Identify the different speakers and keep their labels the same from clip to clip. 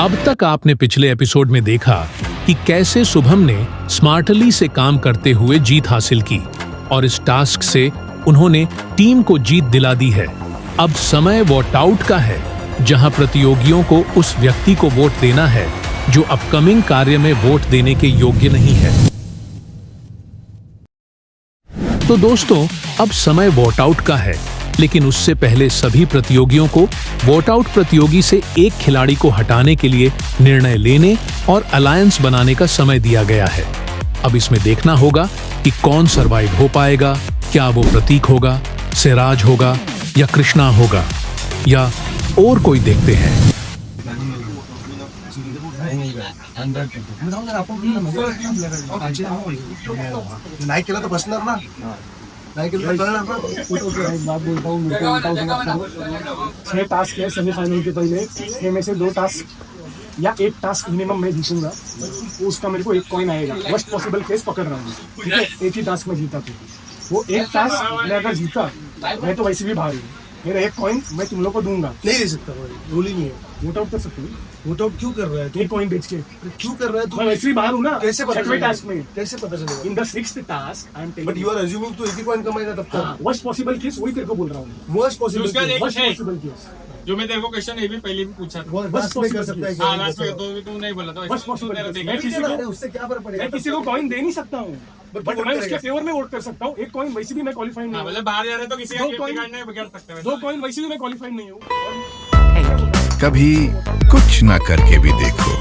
Speaker 1: अब तक आपने पिछले एपिसोड में देखा कि कैसे शुभम ने स्मार्टली से काम करते हुए जीत हासिल की और इस टास्क से उन्होंने टीम को जीत दिला दी है। अब समय वोट आउट का है, जहां प्रतियोगियों को उस व्यक्ति को वोट देना है जो अपकमिंग कार्य में वोट देने के योग्य नहीं है। तो दोस्तों, अब समय वोट आउट का है, लेकिन उससे पहले सभी प्रतियोगियों को वोट आउट प्रतियोगी से एक खिलाड़ी को हटाने के लिए निर्णय लेने और अलायंस बनाने का समय दिया गया है। अब इसमें देखना होगा कि कौन सरवाइव हो पाएगा। क्या वो प्रतीक होगा, सिराज होगा या कृष्णा होगा या और कोई, देखते हैं।
Speaker 2: नाही केलं तर बसणार ना, नाही केलं तर कळणार ना।
Speaker 3: एक बात बोलता हूँ, मेरे को उल्टा समझ 6 टास्क है सेमीफाइनल के पहले, 6 में से 2 टास्क या 1 टास्क मिनिमम मैं जीतूंगा, उसका मेरे को 1 कॉइन आएगा। वर्स्ट पॉसिबल केस पकड़ रहा हूँ, ठीक है। एक ही टास्क में जीता तो वो 1 टास्क मैं अगर जीता, मैं तो वैसे भी बाहर हूँ, मेरा 1 कॉइन मैं तुम लोग को दूंगा।
Speaker 2: नहीं दे सकता भाई, रूल ही नहीं है।
Speaker 3: वोट आउट कर सकते हो,
Speaker 2: वोट आउट क्यों कर रहा है तू?
Speaker 3: 1 कॉइन बेच के
Speaker 2: क्यों कर रहा है
Speaker 3: मैं
Speaker 2: तू?
Speaker 3: वैसे भी बाहर हूँ ना।
Speaker 2: कैसे पता
Speaker 3: 6वें
Speaker 2: चलेगा?
Speaker 3: टास्क में,
Speaker 2: कैसे पता चलेगा?
Speaker 3: In the 6th task I am telling,
Speaker 2: but you are assuming तू एक ही पॉइंट कमाएगा तब तक।
Speaker 3: वर्स्ट पॉसिबल केस वही तेरे को बोल रहा हूँ,
Speaker 2: वर्स्ट पॉसिबल
Speaker 4: उसका एक
Speaker 3: वर्स्ट
Speaker 4: है
Speaker 3: पॉसिबल केस।
Speaker 4: जो मैं तेरे को क्वेश्चन ये भी पहले भी पूछा था।
Speaker 2: वो लास्ट में कर सकता है
Speaker 4: हाँ,
Speaker 2: क्या?
Speaker 4: लास्ट में तो तू नहीं बोला था
Speaker 3: वर्स्ट पॉसिबल
Speaker 4: तेरा
Speaker 3: केस।
Speaker 4: देख
Speaker 3: मैं
Speaker 4: लिया।
Speaker 3: किसी को
Speaker 2: उससे क्या फर्क पड़ेगा?
Speaker 3: मैं किसी को कॉइन दे नहीं सकता हूँ,
Speaker 2: But
Speaker 3: बट
Speaker 2: vote
Speaker 3: मैं उसके
Speaker 2: करेगा।
Speaker 3: फेवर में वोट कर सकता हूँ। 1 कॉइन वैसे भी मैं क्वालिफाइड
Speaker 4: हाँ,
Speaker 3: नहीं हूँ,
Speaker 4: मतलब बाहर जा रहे तो किसी का
Speaker 3: दो
Speaker 4: गिफ्ट
Speaker 3: coin-
Speaker 4: कार्ड नहीं बगैर सकते हैं।
Speaker 3: 2 कॉइन वैसे भी मैं क्वालिफाइड नहीं हूँ।
Speaker 5: कभी कुछ ना करके भी देखो।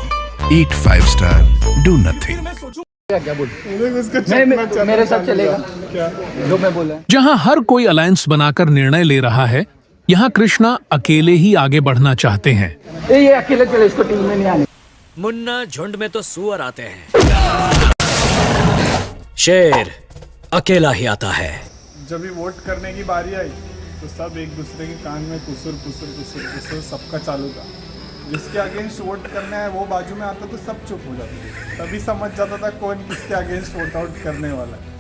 Speaker 5: ईट 5 स्टार, डू नथिंग।
Speaker 3: मैं सोचूं
Speaker 6: मेरे साथ चलेगा जो मैं बोला।
Speaker 1: जहां हर कोई अलायंस बनाकर निर्णय ले रहा है, यहां कृष्णा अकेले ही आगे बढ़ना चाहते हैं।
Speaker 6: ये अकेले चले, इसको टीम में नहीं आने।
Speaker 7: मुन्ना, झुंड में तो सुअर आते हैं, शेर अकेला ही आता है।
Speaker 8: जब भी वोट करने की बारी आई तो सब एक दूसरे के कान में कुसुर सबका चालू था। जिसके अगेंस्ट वोट करना है वो बाजू में आता तो सब चुप हो जाते, तभी समझ जाता था कौन किसके अगेंस्ट वोट आउट करने वाला है।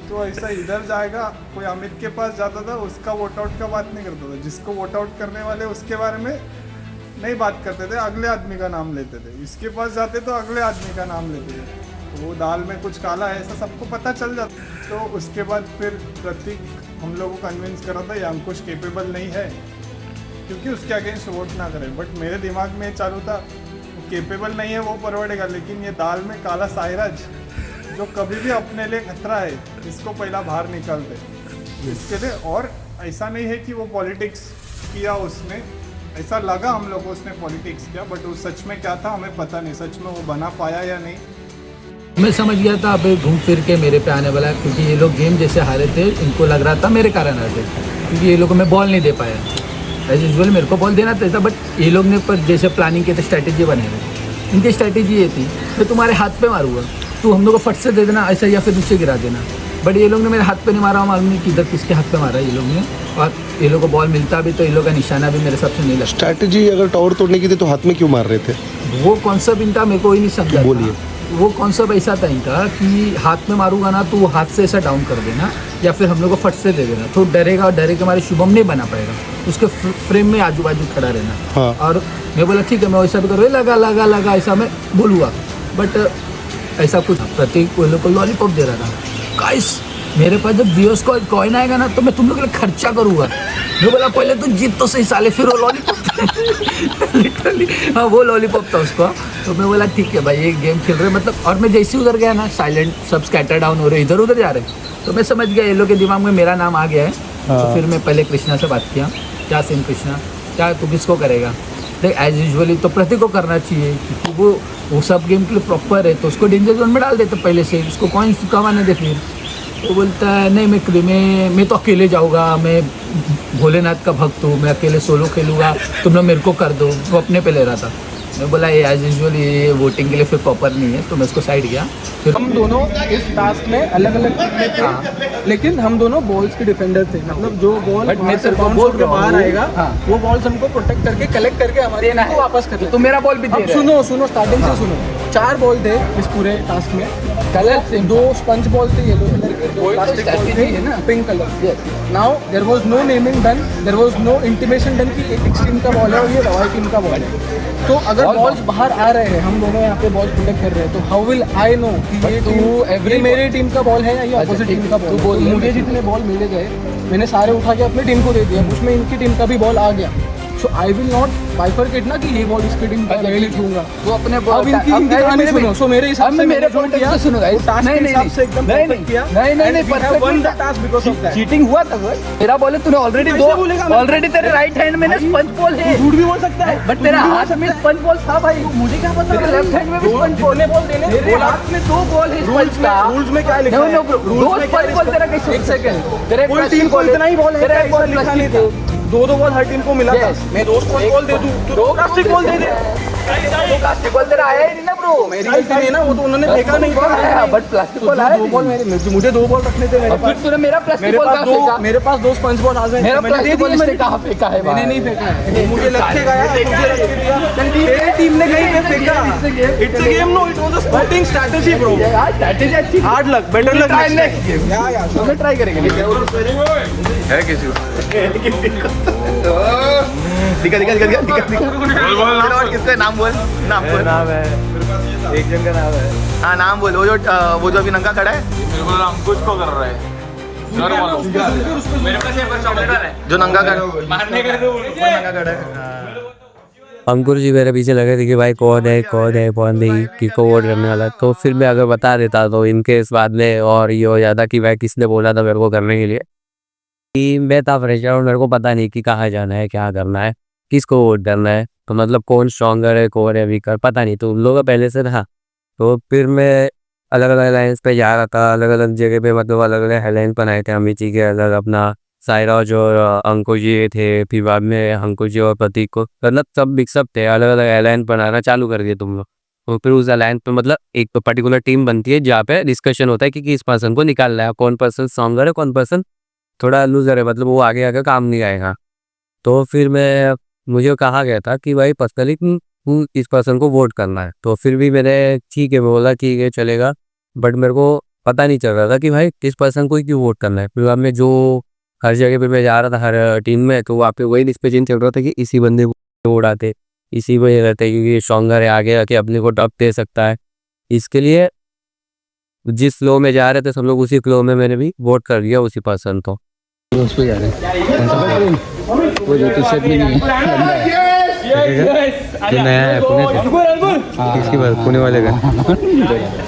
Speaker 8: तो ऐसा इधर जाएगा, कोई अमित के पास जाता था, उसका वोट आउट का बात नहीं करता था, जिसको वोट आउट करने वाले उसके बारे में नहीं बात करते थे, अगले आदमी का नाम लेते थे। इसके पास जाते तो अगले आदमी का नाम लेते थे, तो वो दाल में कुछ काला है ऐसा सबको पता चल जाता। तो उसके बाद फिर प्रतीक हम लोगों को कन्विंस करा था ये अंकुश केपेबल नहीं है, क्योंकि उसके अगेंस्ट वोट ना करें। बट मेरे दिमाग में चालू था केपेबल नहीं है वो परवड़ेगा, लेकिन ये दाल में काला साइराज जो कभी भी अपने लिए खतरा है, इसको पहला बाहर निकालते इसके लिए। और ऐसा नहीं है कि वो पॉलिटिक्स किया उसने, ऐसा लगा हम लोग को उसने पॉलिटिक्स किया, बट वो सच में क्या था हमें पता नहीं, सच में वो बना पाया या नहीं।
Speaker 6: मैं समझ गया था अब घूम फिर के मेरे पे आने वाला है, क्योंकि ये लोग गेम जैसे हारे थे, इनको लग रहा था मेरे कारण हारे थे, क्योंकि ये लोग को मैं बॉल नहीं दे पाया। एज यूजुअल मेरे को बॉल देना था, बट ये लोग ने पर जैसे प्लानिंग की थी, स्ट्रैटेजी बनाई थी। इनकी स्ट्रैटेजी ये थी, मैं तुम्हारे हाथ पे मारूंगा, तू हम लोग को फट से दे देना ऐसा, या फिर नीचे गिरा देना। बट ये लोग ने मेरे हाथ पे नहीं मारा, मालूम नहीं किधर किसके हाथ पे मारा ये लोग ने, और ये लोग को बॉल मिलता भी तो ये लोग का निशाना भी मेरे सबसे नहीं लगता।
Speaker 2: स्ट्रैटेजी अगर टावर तोड़ने की थी तो हाथ में क्यों मार रहे थे?
Speaker 6: वो कॉन्सेप्ट इनका मेरे को ही नहीं समझा।
Speaker 2: बोलिए।
Speaker 6: वो कॉन्सेप्ट ऐसा था इनका कि हाथ में मारूंगा ना तो वो हाथ से ऐसा डाउन कर देना, या फिर हम लोग को फट से दे देना, तो डरेगा, और डरे के हमारे शुभम नहीं बना पाएगा, उसके फ्रेम में आजू बाजू खड़ा रहना।
Speaker 2: हाँ।
Speaker 6: और मैं बोला ठीक है, मैं वैसा भी करूँ, लगा ऐसा मैं बोलूँगा। बट ऐसा कुछ प्रतीक वो लोग को लॉलीपॉप दे रहा था। गाइस, मेरे पास जब जियोस को कॉइन आएगा ना तो मैं तुम लोग के लिए खर्चा करूँगा। मैं बोला पहले तो जीत तो सही साले, फिर वो लॉलीपॉप लिटरली हाँ वो लॉलीपॉप था उसको। तो मैं बोला ठीक है भाई, ये गेम खेल रहे मतलब। और मैं जैसे उधर गया ना, साइलेंट सब स्कैटर डाउन हो रहे, इधर उधर जा रहे, तो मैं समझ गया ये लोग के दिमाग में मेरा नाम आ गया है। तो फिर मैं पहले कृष्णा से बात किया, क्या सीन कृष्णा, क्या तू किसको करेगा? देख एज यूजुअली तो प्रतीक को करना चाहिए, क्योंकि वो सब गेम के लिए प्रॉपर है, तो उसको डेंजर जोन में डाल देते पहले से, उसको कॉइन कमाने दे। फिर वो बोलता है नहीं मैं तो अकेले जाऊँगा, मैं भोलेनाथ का भक्त हूँ, मैं अकेले सोलो खेलूँगा, तुम लोग मेरे को कर दो। वो अपने पे ले रहा था। मैं बोला ये एज यूजुअल ये वोटिंग के लिए फिर प्रॉपर नहीं है, तो मैं उसको साइड किया। फिर
Speaker 9: हम दोनों इस टास्क में अलग अलग टीम में थे, लेकिन हम दोनों बॉल्स के डिफेंडर थे। मतलब जो बॉल बॉल के बाहर आएगा, वो बॉल्स हमको प्रोटेक्ट करके कलेक्ट करके हमारे को वापस कर।
Speaker 6: तो मेरा बॉल भी दे रहा है।
Speaker 9: सुनो स्टार्टिंग से सुनो। 4 बॉल थे इस पूरे टास्क में। कलर से 2 स्पंज बॉल थे येलो कलर के, 2 प्लास्टिक बॉल थे pink colour. Now there was no naming done, there was no intimation done कि एक टीम का बॉल है और ये रवाई टीम का बॉल है। तो अगर बॉल्स बाहर आ रहे हैं, हम दोनों यहाँ पे बॉल प्रोटेक्ट कर रहे हैं, तो हाउ विल आई नो कि ये मेरी टीम का बॉल है या ये अपोजिट टीम का बॉल है? मुझे जितने बॉल मिले गए मैंने सारे उठा के अपनी टीम को दे दिया, उसमें इनकी टीम का भी बॉल आ गया। सो आई विल नॉट बाइफरकेट ना कि ये बॉल इसकी टीम का मैं लिखूंगा।
Speaker 6: वो अपने
Speaker 9: अब इनकी कहानी सुनो। सो मेरे हिसाब से
Speaker 6: मेरे पॉइंट से सुनो गाइस, चीटिंग हुआ था। तेरा बॉल है, तूने ऑलरेडी तेरे राइट हैंड में ना स्पंज बॉल है।
Speaker 9: झूठ भी बोल सकता है,
Speaker 6: बट तेरा हाथ में स्पंज बॉल था भाई, मुझे क्या पता। तेरे लेफ्ट हैंड में भी स्पंज बॉल है, तेरे हाथ में 2 बॉल है स्पंज का।
Speaker 9: रूल्स में क्या लिखा है?
Speaker 6: नो दो स्पंज बॉल तेरा कैसे? 1 सेकंड, तेरे
Speaker 9: कोई टीम को इतना ही बॉल है, तेरा बॉल लिखा नहीं था। 2 बॉल हर टीम को मिला था। मैं 2 स्पंज बॉल दे दूं, 2 प्लास्टिक बॉल दे दे।
Speaker 6: प्लास्टिक बॉल तेरा आया ही नहीं ना ब्रो।
Speaker 9: मेरी गलती नहीं ना, वो तो उन्होंने फेंका नहीं था।
Speaker 6: बट प्लास्टिक बॉल आया।
Speaker 9: 2 बॉल मुझे 2 बॉल रखने थे मेरे पास।
Speaker 6: तूने मेरा प्लास्टिक बॉल कहां फेंका?
Speaker 9: मेरे पास 2 स्पंज बॉल आ गए।
Speaker 6: मेरा प्लास्टिक बॉल इसने कहां फेंका है?
Speaker 9: मैंने नहीं फेंका है, मुझे लग के गया, मुझे रख के दिया। मेरी टीम ने कहीं पे फेंका। It's a game, no, it was a sporting strategy bro.
Speaker 6: यार स्ट्रेटजी अच्छी।
Speaker 9: Hard luck, better luck next game. या
Speaker 6: हम ट्राई करेंगे।
Speaker 5: है किसी को दिखा और किसका नाम बोल? नाम है एक जन का नाम है। हाँ नाम बोल। वो जो अभी नंगा खड़ा है,
Speaker 4: अंकुश को कर रहा है। मेरे पास ये चॉकलेट है
Speaker 5: जो नंगा खड़ा
Speaker 4: मारने का तो
Speaker 5: नंगा खड़ा है।
Speaker 10: अंकुर जी मेरे पीछे लगे थे कि भाई कौन है कौन नहीं, किसको वोट करने वाला। तो फिर मैं अगर बता देता तो इनके इस बाद में और ये हो जाता कि भाई किसने बोला था मेरे को करने के लिए। कि मैं था फ्रेशर और मेरे को पता नहीं कि कहाँ जाना है, क्या करना है, किसको वोट करना है। तो मतलब कौन स्ट्रॉन्गर है, कौन है वीकर, पता नहीं। तो उन लोगों का पहले से था। तो फिर मैं अलग अलग लाइन्स पे जा रहा था, अलग अलग जगह पे, मतलब अलग अलग हेडलाइन बनाए थे अमित जी के, अलग अपना साइराज और अंकुश जी थे। फिर बाद में अंकुश जी और प्रतीक को, मतलब सब मिक्सअप थे, अलग अलग एलाइन बनाना चालू कर दिए तुम लोग। तो फिर उस अलायंस पे मतलब एक पर्टिकुलर टीम बनती है जहाँ पे डिस्कशन होता है कि किस पर्सन को निकालना है, कौन पर्सन स्ट्रॉन्गर है, कौन पर्सन थोड़ा लूजर है, मतलब वो आगे आगे काम नहीं आएगा। तो फिर मुझे कहा गया था कि भाई पर्सनली तुम इस पर्सन को वोट करना है। तो फिर भी मैंने ठीक है बोला, ठीक है चलेगा। बट मेरे को पता नहीं चल रहा था कि भाई किस पर्सन को क्यों वोट करना है। फिर बाद में जो हर जगह पे मैं जा रहा था, हर टीम में, तो वहाँ पे वही डिस्कशन चल रहा था कि इसी बंदे को वोट आते, इसी वजह रहते क्योंकि स्ट्रॉन्गर है, आगे आके अपने को टप दे सकता है। इसके लिए जिस फ्लो में जा रहे थे सब लोग, उसी फ्लो में मैंने भी वोट कर दिया उसी पर्सन को।
Speaker 6: उस पे जा रहे हैं। वो जो टी-शर्ट में नहीं है,
Speaker 10: जो नया है पुणे से, किसकी बात? पुणे वाले का।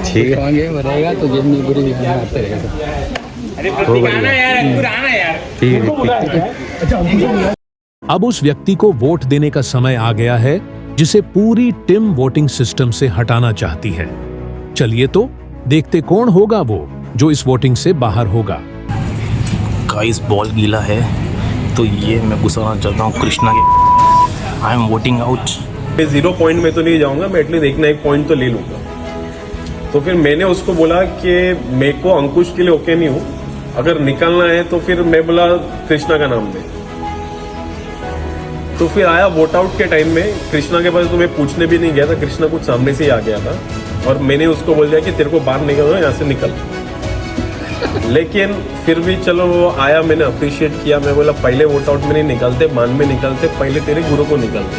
Speaker 10: ठीक है,
Speaker 6: आगे बढ़ेगा तो जब नहीं बुरी आते रहेगा।
Speaker 1: अब उस व्यक्ति को वोट देने का समय आ गया है जिसे पूरी टीम वोटिंग सिस्टम से हटाना चाहती है। चलिए तो देखते कौन होगा वो जो इस वोटिंग से बाहर होगा।
Speaker 11: गाइस बॉल गीला है तो ये मैं घुसाना चाहता हूँ कृष्णा के। आई एम वोटिंग आउट।
Speaker 12: 0 पॉइंट में तो नहीं जाऊंगा, मैं एटलीस्ट एक ना एक पॉइंट तो ले लूंगा। तो फिर मैंने उसको बोला कि मेरे को अंकुश के लिए ओके नहीं हूँ, अगर निकलना है तो फिर मैं बोला कृष्णा का नाम दे। तो फिर आया वोट आउट के टाइम में कृष्णा के पास, तो मैं पूछने भी नहीं गया था, कृष्णा कुछ सामने से ही आ गया था और मैंने उसको बोल दिया कि तेरे को बाहर निकलना, यहाँ से निकल। लेकिन फिर भी चलो वो आया, मैंने अप्रिशिएट किया। मैं बोला पहले वोट आउट में नहीं निकलते, बाद में निकलते, पहले तेरे गुरु को निकलते।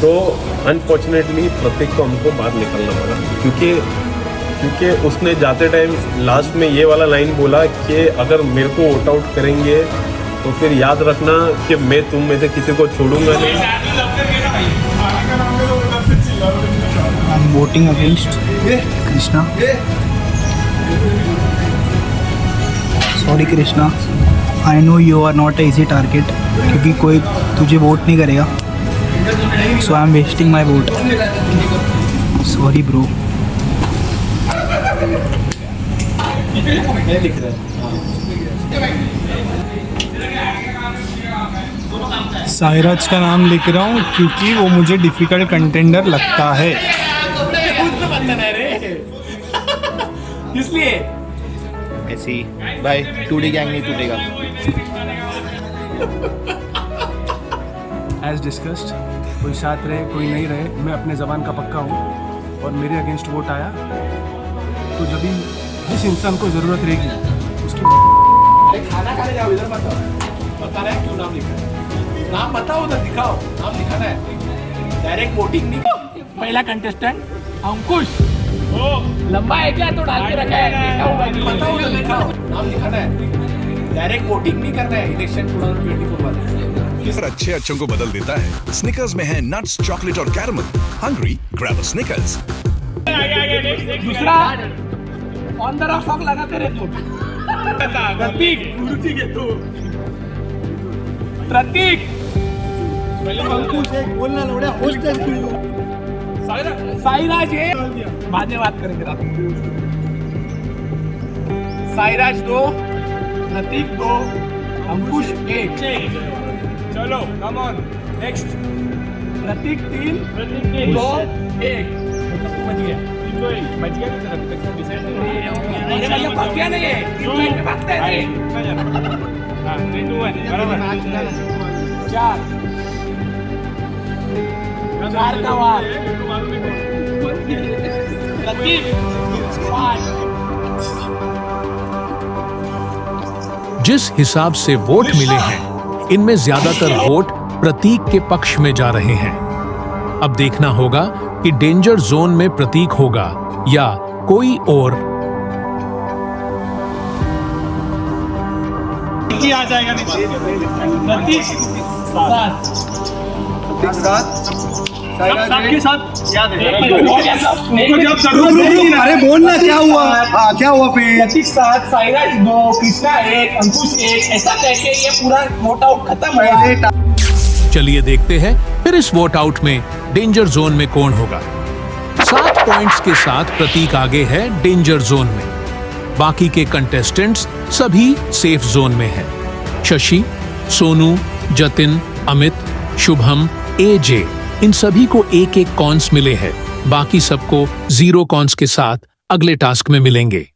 Speaker 12: तो अनफॉर्चुनेटली प्रतीक को हमको बाहर निकलना पड़ा, क्योंकि उसने जाते टाइम लास्ट में ये वाला लाइन बोला कि अगर मेरे को वोट आउट करेंगे तो फिर याद रखना कि मैं तुम में से किसी को छोड़ूंगा नहीं।
Speaker 13: I am voting against Krishna. Sorry Krishna, I know you are not a easy target, क्योंकि कोई तुझे वोट नहीं करेगा। So I am wasting my vote. Sorry bro. Sairaj का नाम लिख रहा हूँ क्योंकि वो मुझे डिफिकल्ट कंटेंडर लगता है,
Speaker 11: इसलिए ऐसी भाई 2D गैंग नहीं टूटेगा।
Speaker 3: एज डिस्कस्ड, कोई साथ रहे कोई नहीं रहे, मैं अपने ज़बान का पक्का हूँ और मेरे अगेंस्ट वोट आया, तो जब भी जिस इंसान को ज़रूरत रहेगी उसकी
Speaker 5: खाना खाने जाओ, इधर बताओ, बता रहे हैं क्यों नाम लिखा है, नाम बताओ, उधर दिखाओ, नाम लिखाना है, डायरेक्ट वोटिंग नहीं। पहला कंटेस्टेंट अंकुश, लंबा है क्या तो डाल के रखा है, बताओ उधर लिखाओ, नाम लिखाना है, डायरेक्ट वोटिंग नहीं करना है इलेक्शन 2024 वाले।
Speaker 14: किस अच्छे अच्छों को बदल देता है। स्निकर्स में है नट्स, चॉकलेट और caramel. Hungry, grab a Snickers.
Speaker 5: दूसरा ऑन द रॉक सॉन्ग लगाते रहे तू। प्रतीक, प्रतीक,
Speaker 2: बोलना लौड़ा होस्ट है तू।
Speaker 5: साईराज है, बाद में बात करेंगे रात में। साईराज 2, प्रतीक 2, अंकुश 1। चलो कम ऑन नेक्स्ट। प्रतीक 3, 2, 1। बच गया, बच गया कितना तक डिसाइड नहीं है। मतलब भाग गया नहीं है, 3 लाइन में भागता है। हां 3 2 1 बराबर। 4 का वार प्रतीक 5।
Speaker 1: जिस हिसाब से वोट मिले हैं, इनमें ज्यादातर वोट प्रतीक के पक्ष में जा रहे हैं। अब देखना होगा कि डेंजर जोन में प्रतीक होगा या कोई और।
Speaker 5: आ जाएगा प्रतीक सबके साथ याद है।
Speaker 2: अरे बोलना क्या हुआ? हाँ क्या हुआ फिर?
Speaker 5: प्रतीक 7, साईराज 2, कृष्णा 1, अंकुश 1, ऐसा करके ये पूरा वोट आउट खत्म हुआ।
Speaker 1: चलिए देखते हैं फिर इस वोट आउट में डेंजर जोन में कौन होगा। 7 पॉइंट्स के साथ प्रतीक आगे है डेंजर जोन में। बाकी के कंटेस्टेंट्स सभी सेफ जोन में हैं। शशि, सोनू, जतिन, अमित, शुभम, एजे, इन सभी को 1-1 कॉन्स मिले हैं। बाकी सबको 0 कॉन्स के साथ अगले टास्क में मिलेंगे।